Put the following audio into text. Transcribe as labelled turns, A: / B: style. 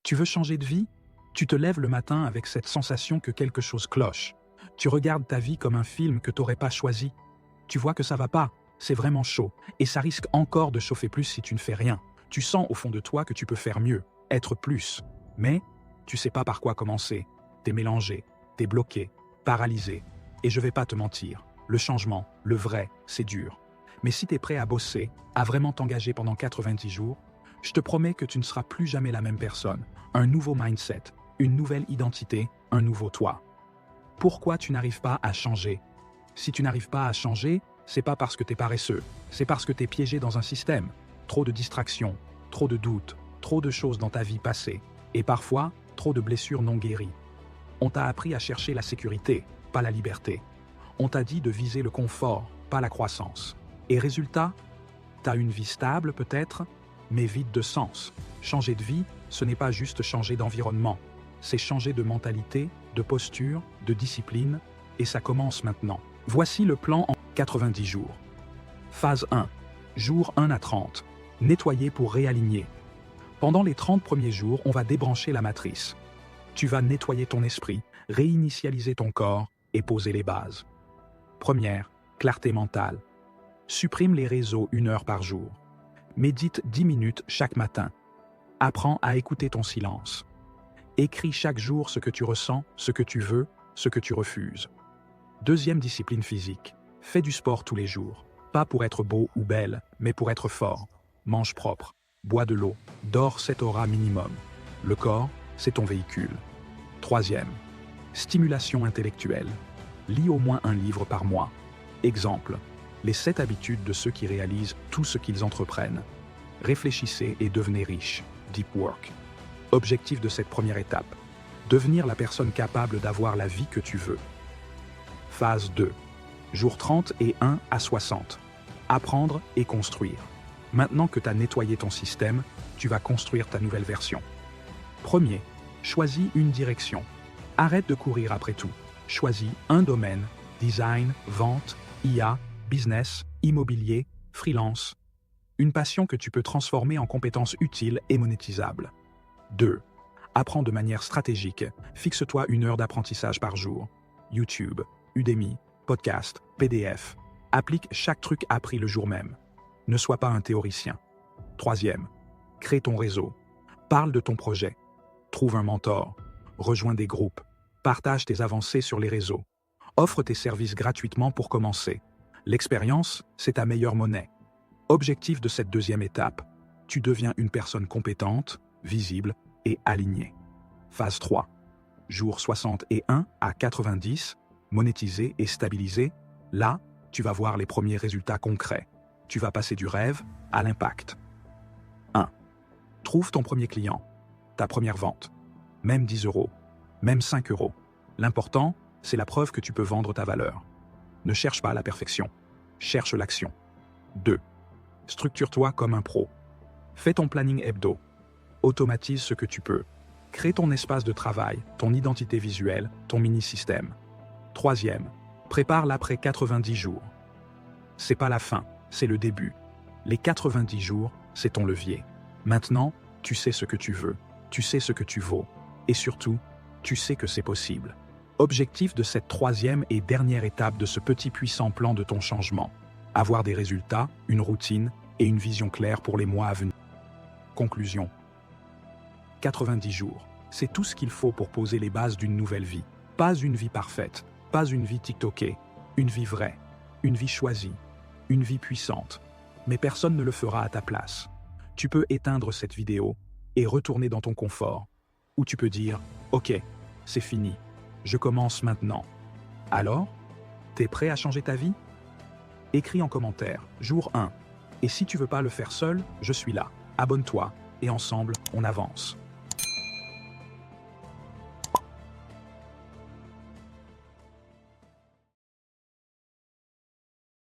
A: Tu veux changer de vie? Tu te lèves le matin avec cette sensation que quelque chose cloche. Tu regardes ta vie comme un film que t'aurais pas choisi. Tu vois que ça va pas, c'est vraiment chaud, et ça risque encore de chauffer plus si tu ne fais rien. Tu sens au fond de toi que tu peux faire mieux, être plus. Mais tu sais pas par quoi commencer. T'es mélangé, t'es bloqué, paralysé. Et je vais pas te mentir, le changement, le vrai, c'est dur. Mais si t'es prêt à bosser, à vraiment t'engager pendant 90 jours, je te promets que tu ne seras plus jamais la même personne. Un nouveau mindset, une nouvelle identité, un nouveau toi. Pourquoi tu n'arrives pas à changer? Si tu n'arrives pas à changer, c'est pas parce que t'es paresseux, c'est parce que t'es piégé dans un système. Trop de distractions, trop de doutes, trop de choses dans ta vie passée, et parfois, trop de blessures non guéries. On t'a appris à chercher la sécurité, pas la liberté. On t'a dit de viser le confort, pas la croissance. Et résultat, t'as une vie stable peut-être, mais vide de sens. Changer de vie, ce n'est pas juste changer d'environnement. C'est changer de mentalité, de posture, de discipline, et ça commence maintenant. Voici le plan en 90 jours. Phase 1. Jour 1 à 30. Nettoyer pour réaligner. Pendant les 30 premiers jours, on va débrancher la matrice. Tu vas nettoyer ton esprit, réinitialiser ton corps et poser les bases. Première, clarté mentale. Supprime les réseaux 1 heure par jour. Médite 10 minutes chaque matin. Apprends à écouter ton silence. Écris chaque jour ce que tu ressens, ce que tu veux, ce que tu refuses. Deuxième discipline physique. Fais du sport tous les jours. Pas pour être beau ou belle, mais pour être fort. Mange propre. Bois de l'eau. Dors 7 heures minimum. Le corps, c'est ton véhicule. Troisième. Stimulation intellectuelle. Lis au moins un livre par mois. Exemple. Les 7 habitudes de ceux qui réalisent tout ce qu'ils entreprennent. Réfléchissez et devenez riche. Deep Work. Objectif de cette première étape. Devenir la personne capable d'avoir la vie que tu veux. Phase 2. Jour 30 et 1 à 60. Apprendre et construire. Maintenant que tu as nettoyé ton système, tu vas construire ta nouvelle version. Premier. Choisis une direction. Arrête de courir après tout. Choisis un domaine. Design, vente, IA, business, immobilier, freelance. Une passion que tu peux transformer en compétences utiles et monétisables. 2. Apprends de manière stratégique. Fixe-toi 1 heure d'apprentissage par jour. YouTube, Udemy, podcast, PDF. Applique chaque truc appris le jour même. Ne sois pas un théoricien. Troisième. Crée ton réseau. Parle de ton projet. Trouve un mentor. Rejoins des groupes. Partage tes avancées sur les réseaux. Offre tes services gratuitement pour commencer. L'expérience, c'est ta meilleure monnaie. Objectif de cette deuxième étape. Tu deviens une personne compétente, visible et alignée. Phase 3. Jour 61 à 90, monétisé et stabilisé. Là, tu vas voir les premiers résultats concrets. Tu vas passer du rêve à l'impact. 1. Trouve ton premier client, ta première vente. Même 10 euros, même 5 euros. L'important, c'est la preuve que tu peux vendre ta valeur. Ne cherche pas la perfection, cherche l'action. 2. Structure-toi comme un pro. Fais ton planning hebdo. Automatise ce que tu peux. Crée ton espace de travail, ton identité visuelle, ton mini-système. Troisième, prépare l'après 90 jours. C'est pas la fin, c'est le début. Les 90 jours, c'est ton levier. Maintenant, tu sais ce que tu veux, tu sais ce que tu vaux, et surtout, tu sais que c'est possible. Objectif de cette troisième et dernière étape de ce petit puissant plan de ton changement. Avoir des résultats, une routine et une vision claire pour les mois à venir. Conclusion. 90 jours, c'est tout ce qu'il faut pour poser les bases d'une nouvelle vie. Pas une vie parfaite, pas une vie tiktokée, une vie vraie, une vie choisie, une vie puissante. Mais personne ne le fera à ta place. Tu peux éteindre cette vidéo et retourner dans ton confort. Ou tu peux dire « Ok, c'est fini, je commence maintenant ». Alors, t'es prêt à changer ta vie? Écris en commentaire « Jour 1 ». Et si tu veux pas le faire seul, je suis là. Abonne-toi et ensemble, on avance.